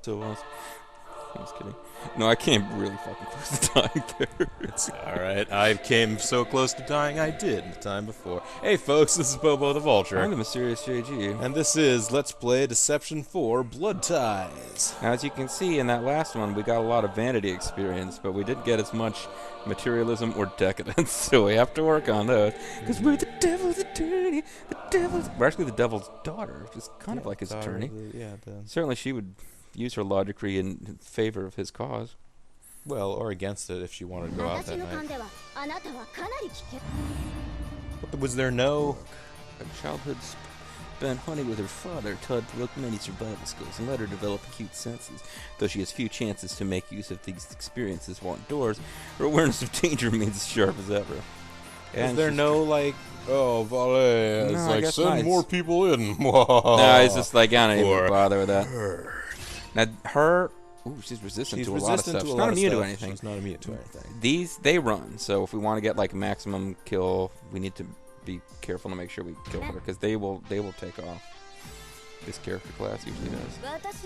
So I'm just kidding. No, I came really fucking close to dying there. It's alright. I came so close to dying I did the time before. Hey folks, this is Bobo the Vulture. I'm the mysterious JG. And this is Let's Play Deception 4 Blood Ties. Now, as you can see in that last one, we got a lot of vanity experience, but we didn't get as much materialism or decadence, so we have to work on those. Because we're the devil's attorney, we're actually the devil's daughter, which is kind of like his attorney. Certainly she would use her logicry in favor of his cause. Well, or against it if she wanted to go out that night. But was there no... A childhood spent hunting with her father taught Brooke many survival skills and let her develop acute senses. Though she has few chances to make use of these experiences while indoors, her awareness of danger remains as sharp as ever. Is there no, like, oh, valet, it's like, send more people in. No, it's just like, I don't even bother with that. Now, ooh, she's resistant to a lot of stuff. She's not immune to anything. She's not immune to anything. These, they run, so if we want to get, like, maximum kill, we need to be careful to make sure we kill her, because they will take off. This character class usually does. There's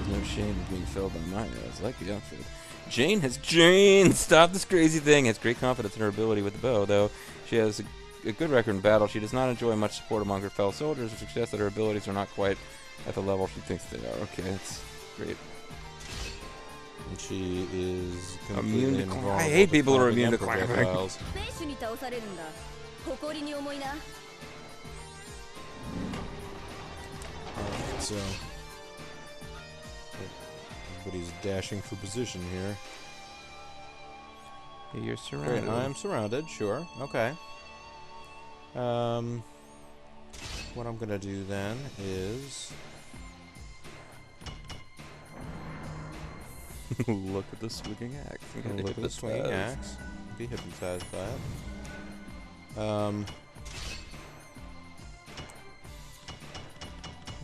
no shame in being felled by my eyes. I like the outfit. Jane! Stop this crazy thing! Has great confidence in her ability with the bow, though she has a good record in battle. She does not enjoy much support among her fellow soldiers, which suggests that her abilities are not quite at the level she thinks they are. Okay, that's great. And she is immune to climate. I hate people who are immune to climate. Alright, so everybody's dashing for position here. You're surrounded. Great, I'm surrounded, sure. Okay. What I'm gonna do then is look at the swinging axe. Look at the swinging axe. Be hypnotized by it. I'm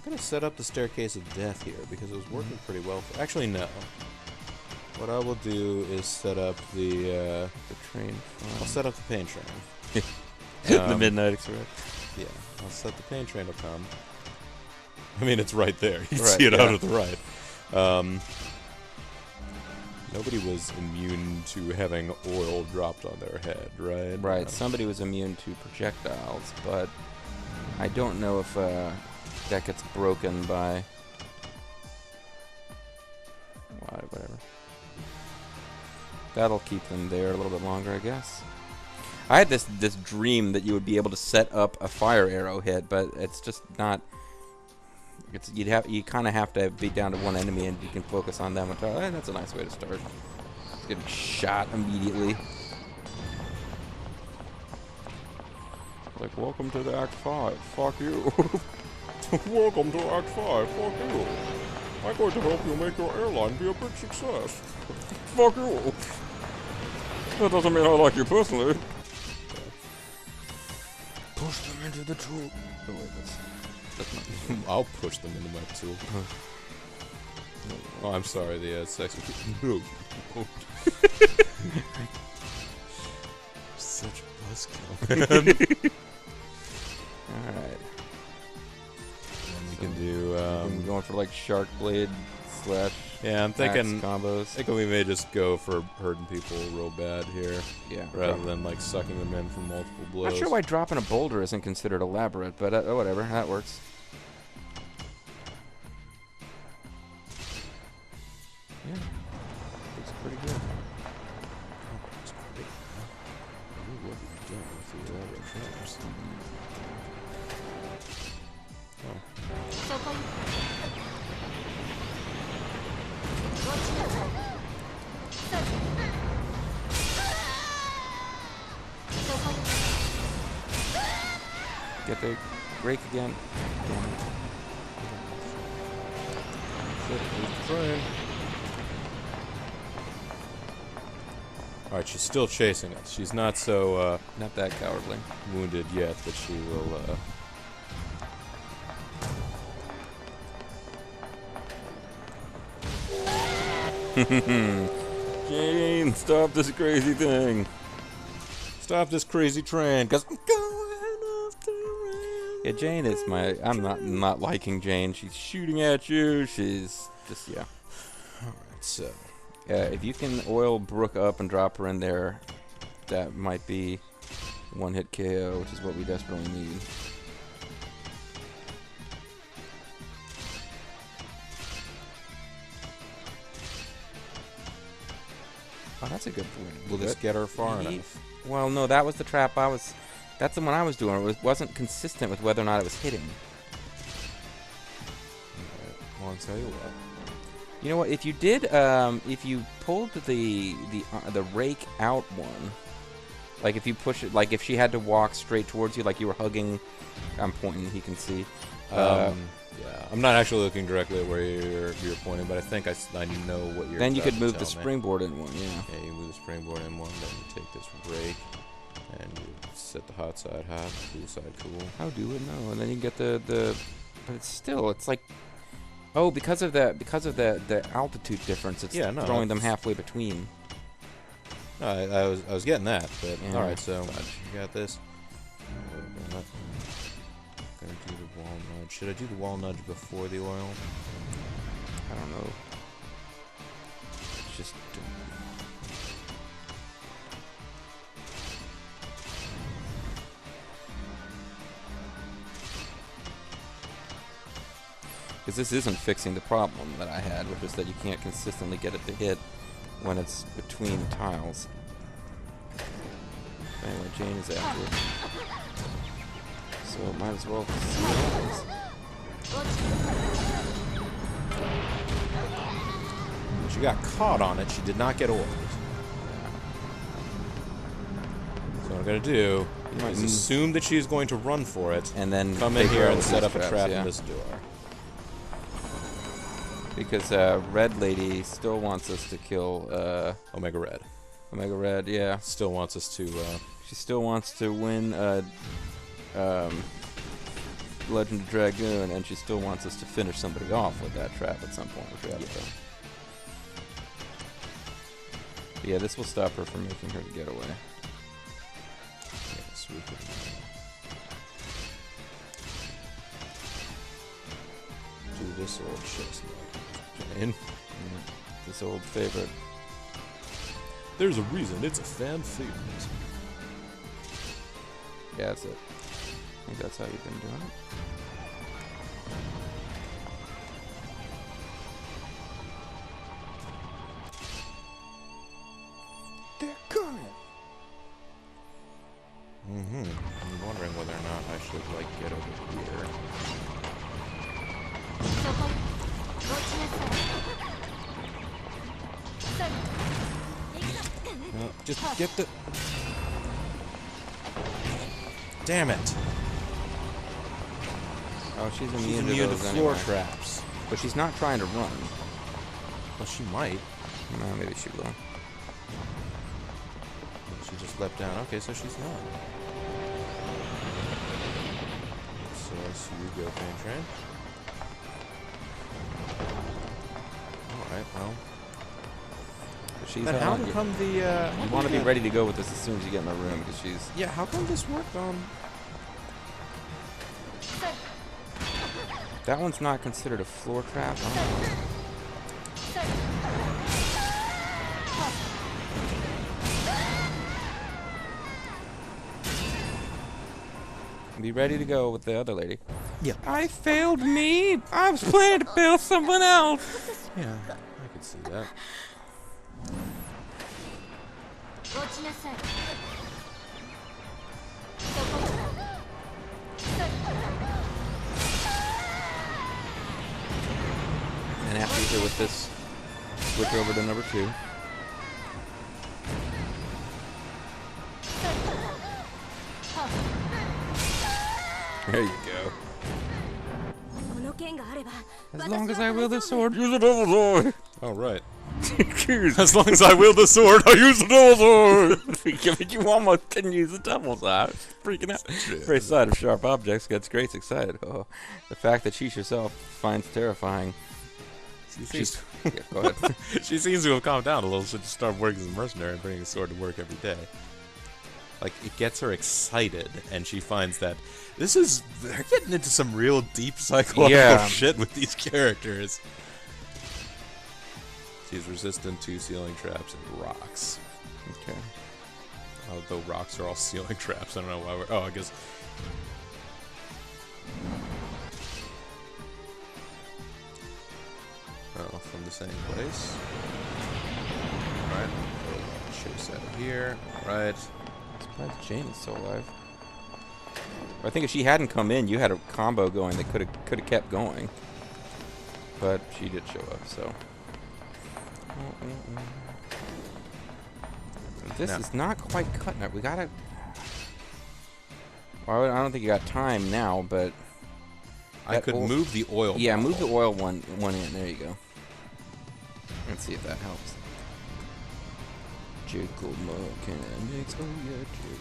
gonna set up the staircase of death here because it was working pretty well. Actually, no. What I will do is set up the train. I'll set up the pain train. The Midnight Express. Yeah, I'll set the pain train to come. I mean, it's right there. You can right, see it out of the right. Nobody was immune to having oil dropped on their head, right? Right. Somebody was immune to projectiles, but I don't know if that gets broken by whatever. That'll keep them there a little bit longer, I guess. I had this dream that you would be able to set up a fire arrow hit, but it's just not. You kind of have to be down to one enemy, and you can focus on them. That's a nice way to start. It's getting shot immediately. Like, welcome to the Act 5. Fuck you. Welcome to Act 5. Fuck you. I'm going to help you make your airline be a big success. Fuck you. That doesn't mean I like you personally. Push them into the tool. Oh wait, that's not. I'll push them into my tool. Oh, I'm sorry. The sex. No. Such a buzzkill, man. All right. And we can do. I'm going for like shark blade / Yeah, I'm thinking combos. I think we may just go for hurting people real bad here. Yeah. Rather than like sucking them in from multiple blows. Not sure why dropping a boulder isn't considered elaborate, but whatever, that works. Yeah, looks pretty good. Get the rake again. Alright, she's still chasing us. She's not so, not that cowardly. Wounded yet, but she will, Jane, stop this crazy thing. Stop this crazy train, 'cause I'm going off the rails. Yeah, Jane is my... I'm not liking Jane. She's shooting at you. She's just, yeah. Alright, so... if you can oil Brooke up and drop her in there, that might be one-hit KO, which is what we desperately need. Oh, that's a good point. Will this get her far enough? Well, no, that was the trap I was... That's the one I was doing. It wasn't consistent with whether or not it was hitting. Alright, well, I'll tell you what. You know what? If you did, if you pulled the rake out one, like if you push it, like if she had to walk straight towards you, like you were hugging, I'm pointing, he can see. Yeah, I'm not actually looking directly at where you're pointing, but I think I know what you're. Then you could move the springboard in one, yeah. Yeah, you move the springboard in one, then you take this rake, and you set the hot side hot, cool side cool. How do it? No, and then you get the, but it's still, it's like, oh, because of the altitude difference, it's throwing them halfway between. No, I was getting that, but all right, so you got this. Gonna do the wall nudge. Should I do the wall nudge before the oil? I don't know. It's just. Because this isn't fixing the problem that I had, which is that you can't consistently get it to hit when it's between tiles. Anyway, Jane is after it. So might as well see what happens. She got caught on it. She did not get oiled. So what I'm going to do is assume that she's going to run for it, and then come in here and set up a trap in this door. Because Red Lady still wants us to kill Omega Red. Omega Red, yeah. Still wants us to... She still wants to win Legend of Dragoon, and she still wants us to finish somebody off with that trap at some point, which we have to do. But yeah, this will stop her from making her get away. Yes, we can... do this old chestnut. This old favorite. There's a reason it's a fan favorite. Yeah, that's it. I think that's how you've been doing it. They're coming! I'm wondering whether or not I should, like, get over here. Just get the... Damn it! Oh, she's immune to those floor anyway. traps. But she's not trying to run. Well, she might. No, maybe she will. She just leapt down. Okay, so she's not. So I see you go, Pain Train. Alright, well. She's then how come the... you want to be ready to go with this as soon as you get in the room, because she's... Yeah, how come this worked on... That one's not considered a floor trap. Be ready to go with the other lady. Yeah. I failed me. I was planning to fail someone else. Yeah, I could see that. And after you do with this, switch over to number 2. There you go. As long as I wield the sword, use the double sword. Oh, right. As long as I wield the sword, I use the double sword. You almost didn't use the double sword. Freaking out. Very sight of sharp objects gets Grace excited. Oh, the fact that she herself finds terrifying. Yeah, go ahead. She seems to have calmed down a little, so just started working as a mercenary and bringing a sword to work every day. like, it gets her excited, and she finds that they're getting into some real deep psychological shit with these characters. She's resistant to ceiling traps and rocks. Okay. Although rocks are all ceiling traps, I don't know why we're... Oh, I guess... Oh, from the same place. Alright. Chase out of here. Alright. I'm surprised Jane is still alive. I think if she hadn't come in, you had a combo going that could have kept going. But she did show up, so... This is not quite cutting it. We gotta... Well, I don't think you got time now, but... I could move the oil Yeah, bottle. move the oil one in. There you go. Let's see if that helps. Jiggle mechanics. Oh yeah, jiggle.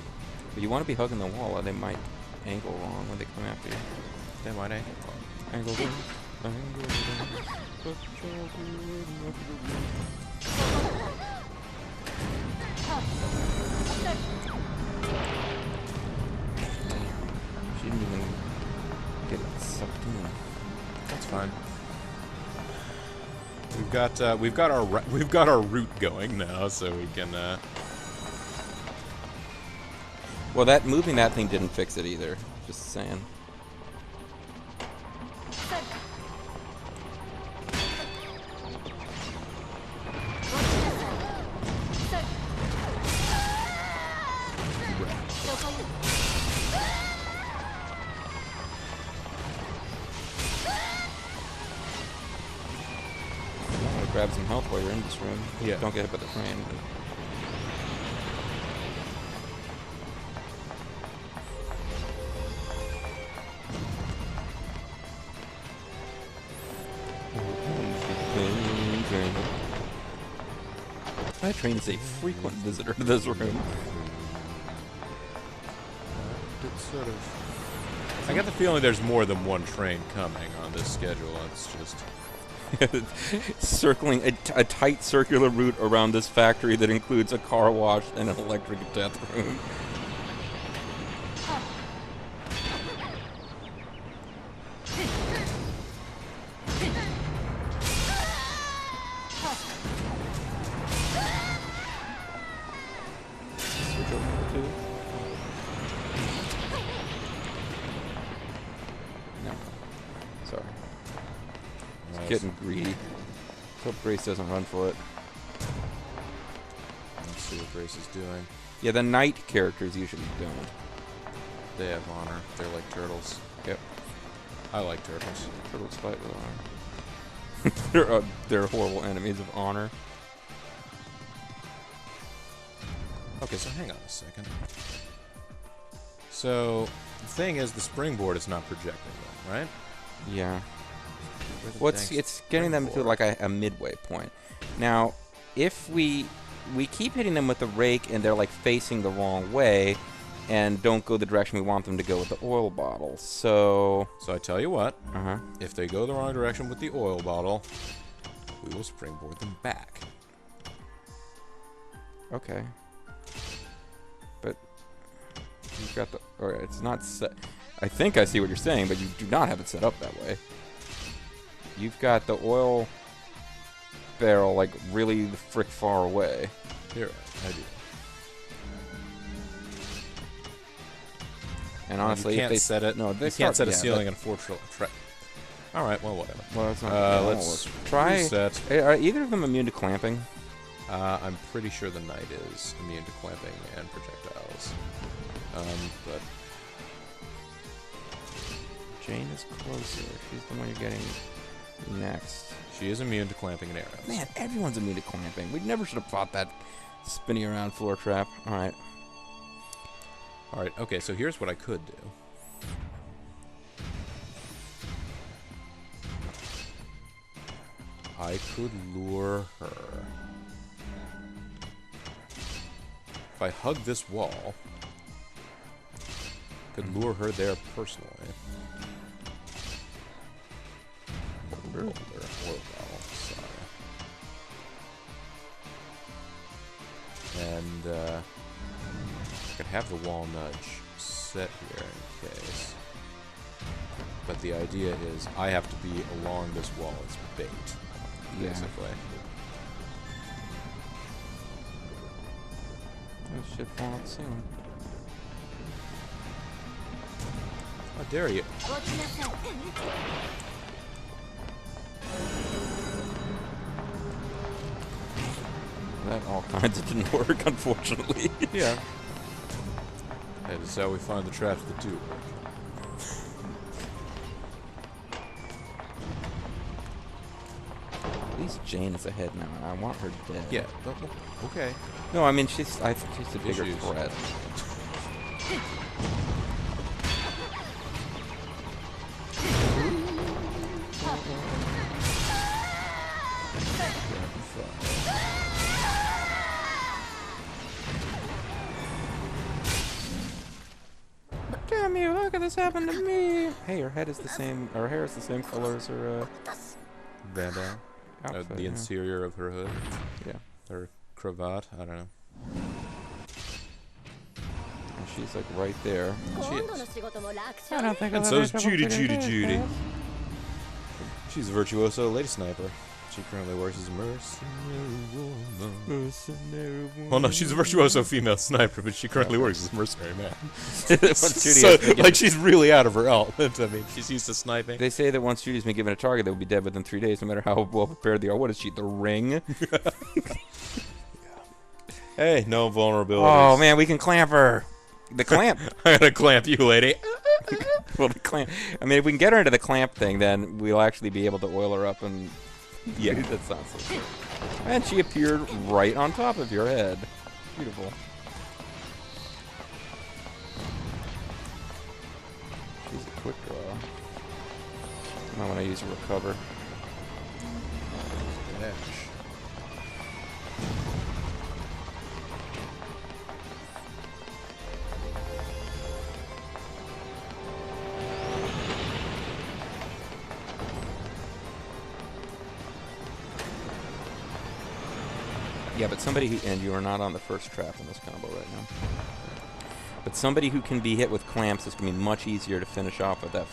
But you want to be hugging the wall, or they might angle wrong when they come after you. They might angle wrong. Angle wrong. She didn't even get sucked in. That's fine. We've got our route going now, so we can. Well, that moving that thing didn't fix it either. Just saying. Grab some health while you're in this room. Yeah. Don't get hit by the train. That train is a frequent visitor to this room. It's sort of. I get the feeling there's more than one train coming on this schedule. It's just. Circling a tight circular route around this factory that includes a car wash and an electric death room. Getting greedy. Hope Grace doesn't run for it. Let's see what Grace is doing. Yeah, the knight characters usually don't. They have honor. They're like turtles. Yep. I like turtles. Turtles fight with honor. They're horrible enemies of honor. Okay, so hang on a second. So, the thing is, the springboard is not projecting them, right? Yeah. Well, it's getting them to like a midway point. Now, if we keep hitting them with the rake and they're like facing the wrong way and don't go the direction we want them to go with the oil bottle, so I tell you what, uh-huh. If they go the wrong direction with the oil bottle, we will springboard them back. Okay. But you've got the... Alright, it's not set... I think I see what you're saying, but you do not have it set up that way. You've got the oil barrel, like, really frick far away. You're right, I do. And honestly, you can't if they set it. No, they can't set a yeah, ceiling and fortress. All right, well, whatever. Well, that's not. Let's try. Reset. Are either of them immune to clamping? I'm pretty sure the knight is immune to clamping and projectiles. But Jane is closer. She's the one you're getting next. she is immune to clamping and arrows. Man, everyone's immune to clamping. We never should have fought that spinning around floor trap. All right. All right. Okay. So here's what I could do. I could lure her. If I hug this wall, I could lure her there personally. Oil bottle, sorry. And I could have the wall nudge set here in case. But the idea is I have to be along this wall as bait, basically. This should fall out soon. How dare you? That all kinds of didn't work, unfortunately. Yeah. Hey, this is how we find the traps that do work. At least Jane is ahead now, and I want her dead. Yeah. Okay. No, I mean I think she's the bigger Issues. threat. Damn you! Look at this happened to me. Hey, her head is the same. Her hair is the same color as her Bandana. outfit. The yeah. interior of her hood. Yeah. Her cravat. I don't know. And she's like right there. She is. I don't think And I'll so ever is trouble Judy, getting Judy. dead. She's a virtuoso lady sniper. She currently works as a mercenary woman. Well, no, she's a virtuoso female sniper, but she currently works as a mercenary man. Once Judy So, has been given- like, she's really out of her element. I mean, she's used to sniping. They say that once Judy's been given a target, they'll be dead within 3 days, no matter how well prepared they are. What is she, the Ring? Hey, no vulnerabilities. Oh man, we can clamp her. The clamp. I'm gonna clamp you, lady. Well, the clamp. I mean, if we can get her into the clamp thing, then we'll actually be able to oil her up and. Yeah. That sounds so good. And she appeared right on top of your head. Beautiful. She's a quick draw. I want to use a recover. Dash. Yeah, but somebody who, and you are not on the first trap in this combo right now. But somebody who can be hit with clamps is going to be much easier to finish off with that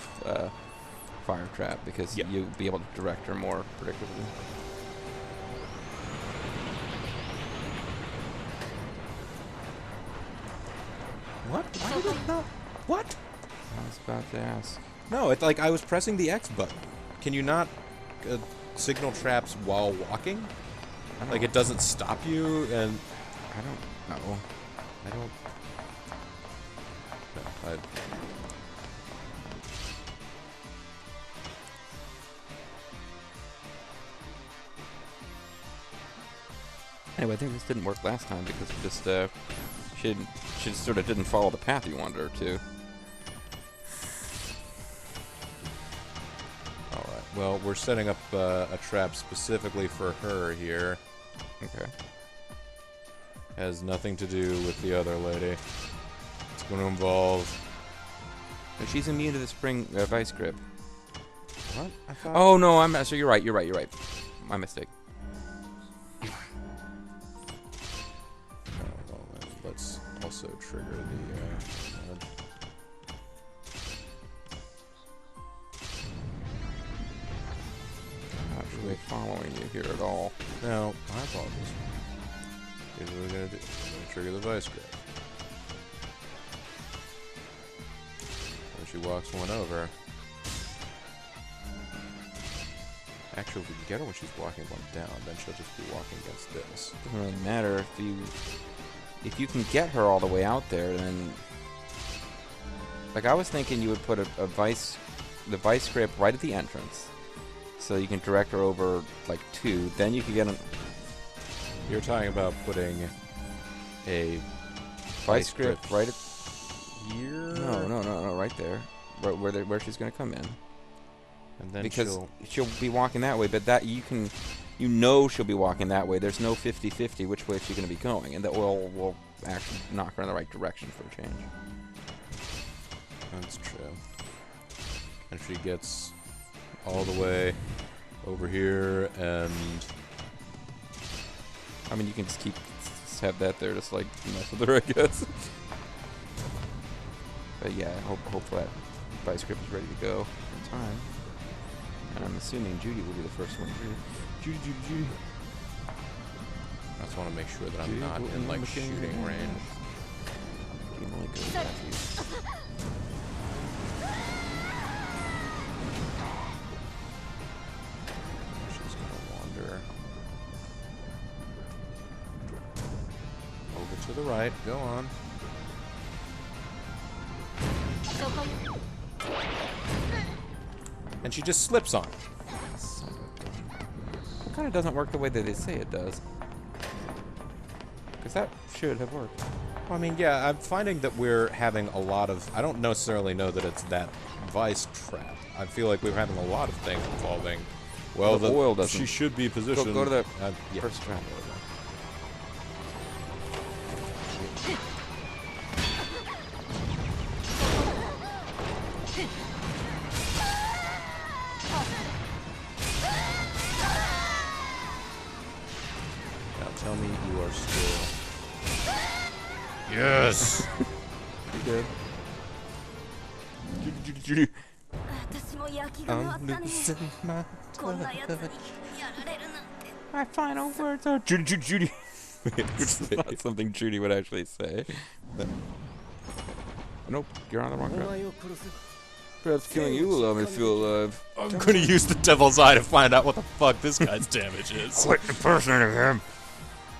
fire trap because you'll be able to direct her more predictably. What? Why did it not? What? I was about to ask. No, it's like I was pressing the X button. Can you not signal traps while walking? Like it doesn't stop you, and I don't know. I don't. No, Anyway, I think this didn't work last time because we just she just sort of didn't follow the path you wanted her to. All right. Well, we're setting up a trap specifically for her here. Okay. Has nothing to do with the other lady. It's going to involve. But she's immune to the spring vice grip. What? I thought. Oh no, I'm so you're right. You're right. My mistake. Well, then let's also trigger the. Not really following you here at all. Now, my apologies. Here's what we're going to do. We're going to trigger the vice grip. When she walks one over. Actually, if we can get her when she's walking one down, then she'll just be walking against this. Doesn't really matter if you can get her all the way out there. Then, like I was thinking, you would put the vice grip right at the entrance, so you can direct her over like 2. Then you can get an. You're talking about putting a Vice grip right at here? No, right there, right where she's gonna come in. And then Because she'll be walking that way, but that you know she'll be walking that way. There's no 50-50 which way she's gonna be going, and the oil will actually knock her in the right direction for a change. That's true. And if she gets all the way over here and. I mean, you can just have that there, just like mess with her, I guess. But yeah, hope that vice grip is ready to go in time. And I'm assuming Judy will be the first one here. Judy. I just want to make sure that I'm not in like shooting range. You can only go to Matthew. She's gonna wander over to the right. Go on. And she just slips on it. It kind of doesn't work the way that they say it does. Because that should have worked. Well, I mean, yeah, I'm finding that we're having a lot of... I don't necessarily know that it's that vice trap. I feel like we're having a lot of things involving... Well, the oil doesn't... She should be positioned... Go to the yeah. first trap. Now tell me you are still... Yes! You did. Judy. My final words are Judy. It's not something Judy would actually say. Nope, you're on the wrong track. Perhaps killing you will allow me to feel alive. I'm gonna use the devil's eye to find out what the fuck this guy's damage is. Quit impersonating him.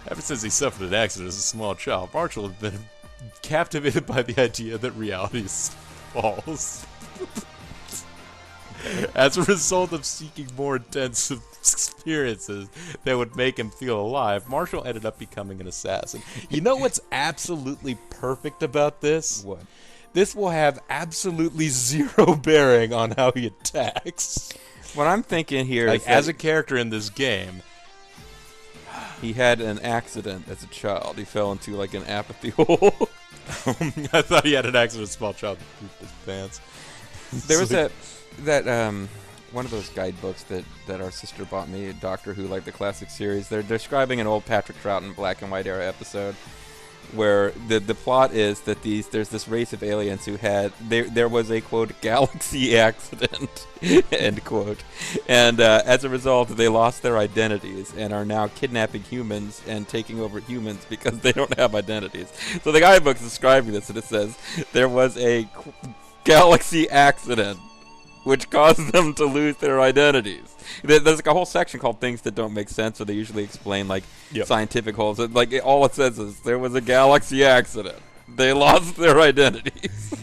Ever since he suffered an accident as a small child, Marshall has been captivated by the idea that reality is false. As a result of seeking more intense experiences that would make him feel alive, Marshall ended up becoming an assassin. You know what's absolutely perfect about this? What? This will have absolutely zero bearing on how he attacks. What I'm thinking here like, is as a character in this game, he had an accident as a child. He fell into like an apathy hole. I thought he had an accident as a small child to poop his pants. There was that one of those guidebooks that our sister bought me, Doctor Who, like the classic series. They're describing an old Patrick Troughton black and white era episode where the plot is that there's this race of aliens who had there was a quote galaxy accident end quote, and as a result they lost their identities and are now kidnapping humans and taking over humans because they don't have identities. So the guidebook's describing this and it says there was a galaxy accident which caused them to lose their identities. There's like a whole section called things that don't make sense, so they usually explain like scientific holes. Like all it says is there was a galaxy accident. They lost their identities.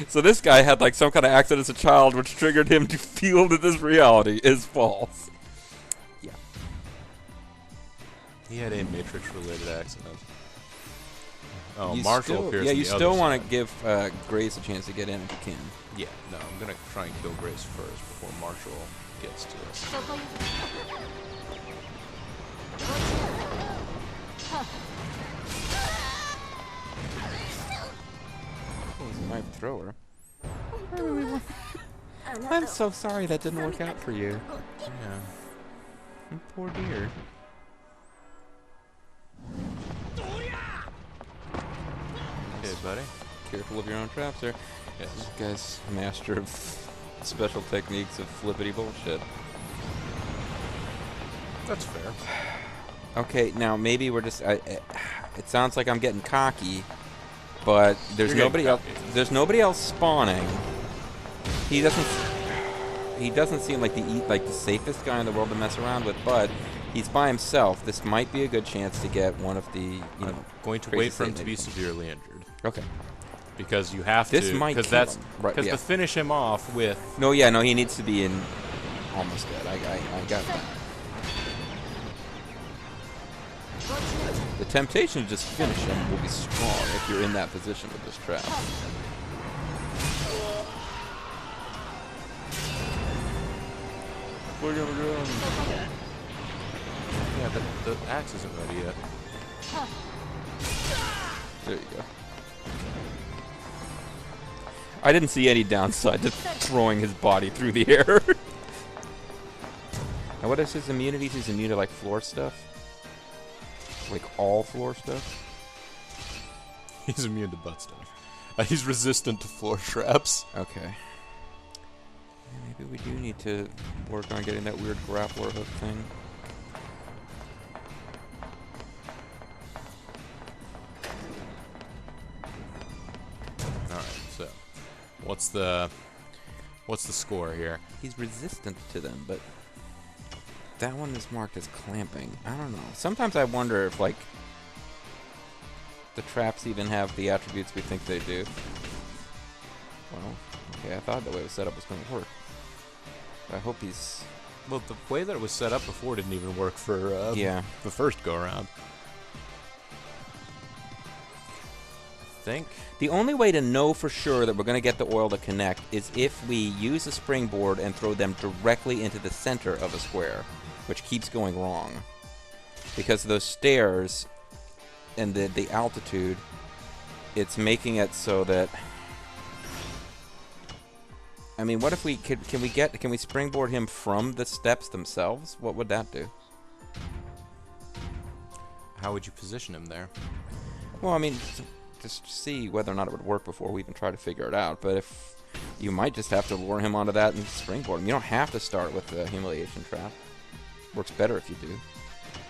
So this guy had like some kind of accident as a child, which triggered him to feel that this reality is false. Yeah. He had a Matrix-related accident. Oh, You Marshall appears. Yeah, on you the still other want side. to give Grace a chance to get in if you can. Yeah, no, I'm gonna try and kill Grace first before Marshall gets to us. Might throw her. I'm so sorry that didn't work out for you. Yeah. Poor dear. Okay, buddy. Careful of your own traps there. Yes. This guy's a master of special techniques of flippity bullshit. That's fair. Okay, now maybe we're just... it sounds like I'm getting cocky, but there's nobody else. There's nobody else spawning. He doesn't seem like the safest guy in the world to mess around with, but he's by himself. This might be a good chance to get one of the I'm going to wait for him to be severely injured. Okay. Because you have This to. might Because kill that's him. Right, because yeah. to finish him off with. No, he needs to be in almost dead. I got that. The temptation to just finish him will be strong if you're in that position with this trap. What are you doing? Yeah, the axe isn't ready yet. There you go. I didn't see any downside to throwing his body through the air. And what is his immunity? He's immune to like floor stuff? Like all floor stuff? He's immune to butt stuff. He's resistant to floor traps. Okay. Yeah, maybe we do need to work on getting that weird grappler hook thing. Alright, so what's the score here? He's resistant to them, but that one is marked as clamping. I don't know. Sometimes I wonder if, like, the traps even have the attributes we think they do. Well, okay, I thought the way it was set up was going to work. But I hope he's... Well, the way that it was set up before didn't even work for yeah. the first go-around. I think... The only way to know for sure that we're going to get the oil to connect is if we use a springboard and throw them directly into the center of a square, which keeps going wrong. Because those stairs and the altitude, it's making it so that... I mean, what if we can we springboard him from the steps themselves? What would that do? How would you position him there? Well, I mean, just see whether or not it would work before we even try to figure it out. But if you might just have to lure him onto that and springboard him. You don't have to start with the humiliation trap. Works better if you do.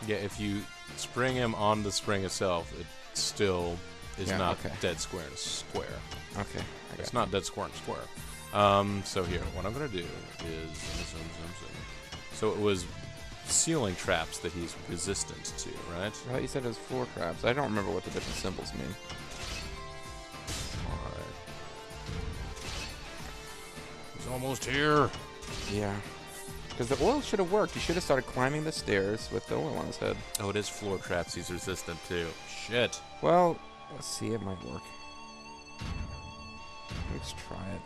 Yeah, if you spring him on the spring itself, it still is not dead square in a square. Okay. It's not dead square in a square. So here, what I'm going to do is... So it was ceiling traps that he's resistant to, right? I thought you said it was floor traps. I don't remember what the different symbols mean. Alright. He's almost here. Yeah. Because the oil should have worked. He should have started climbing the stairs with the oil on his head. Oh, it is floor traps he's resistant to. Shit. Well, let's see. It might work. Let's try it.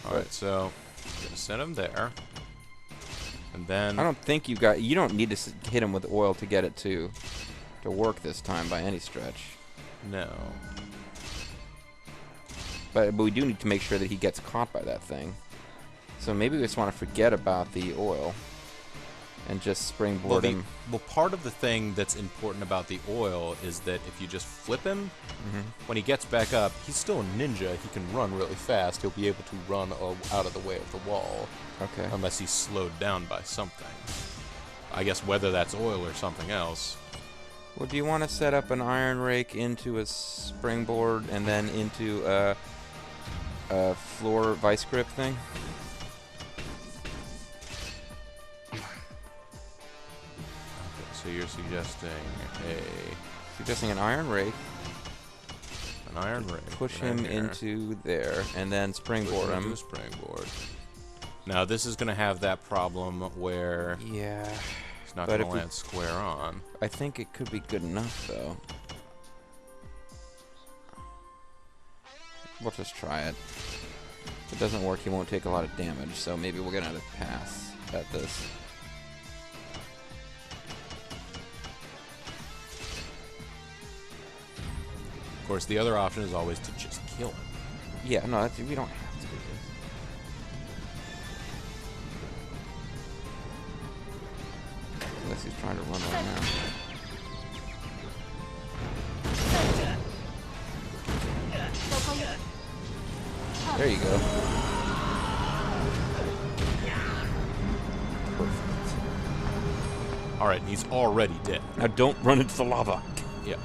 Alright, so I'm gonna set him there. And then I don't think you don't need to hit him with oil to get it to work this time by any stretch. No. But we do need to make sure that he gets caught by that thing. So maybe we just want to forget about the oil and just springboard him. Well, part of the thing that's important about the oil is that if you just flip him, when he gets back up, he's still a ninja. He can run really fast. He'll be able to run out of the way of the wall. Okay. Unless he's slowed down by something. I guess whether that's oil or something else. Well, do you want to set up an iron rake into a springboard and then into a floor vice grip thing? So you're suggesting an iron rake. An iron rake. Push him into there, and then springboard him. Into a springboard. Now this is going to have that problem where he's not going to land square on. I think it could be good enough, though. We'll just try it. If it doesn't work, he won't take a lot of damage, so maybe we'll get another pass at this. Of course, the other option is always to just kill him. Yeah, no, we don't have to do this. Unless he's trying to run right now. There you go. Perfect. Alright, and he's already dead. Now don't run into the lava. Yeah.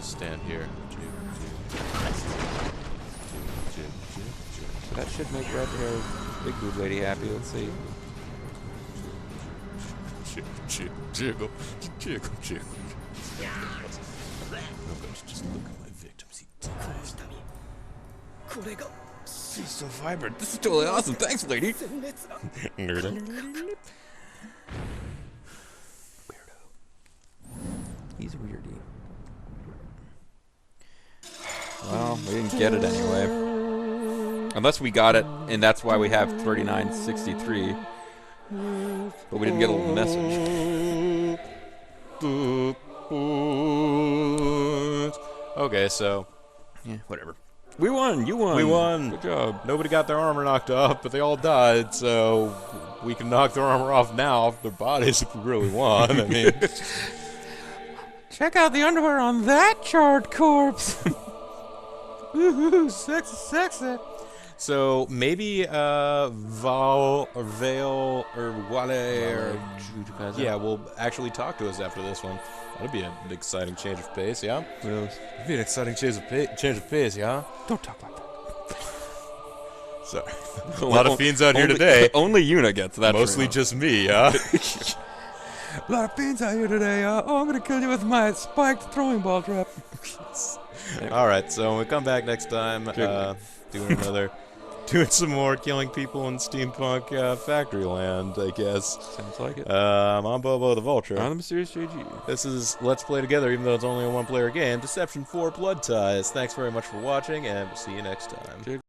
Stand here. So that should make red hair big boob lady happy. Let's see. Jiggle. Just look at my victims. He dies. She's so vibrant. This is totally awesome. Thanks, lady. Weirdo. He's weirdy. Well, we didn't get it anyway. Unless we got it, and that's why we have 3963. But we didn't get a little message. Okay, so... Yeah, whatever. We won! You won! We won! Good job. Nobody got their armor knocked off, but they all died, so... We can knock their armor off now, off their bodies, if we really want. I mean... Check out the underwear on that charred corpse. Woohoo, sexy, sexy. So maybe Val or Vale or Wale or yeah, will actually talk to us after this one. That'd be an exciting change of pace, yeah. Yes. It'd be an exciting change of pace, yeah. Don't talk about that. Sorry, a lot of fiends out here today. Only Yuna gets that. Mostly just me, yeah. A lot of fiends out here today. Oh, I'm gonna kill you with my spiked throwing ball trap. All right, so when we come back next time, doing some more killing people in steampunk Factoryland, I guess. Sounds like it. I'm Bobo the Vulture. I'm the Mysterious JG. This is Let's Play Together, even though it's only a one-player game. Deception 4 Blood Ties. Thanks very much for watching, and we'll see you next time.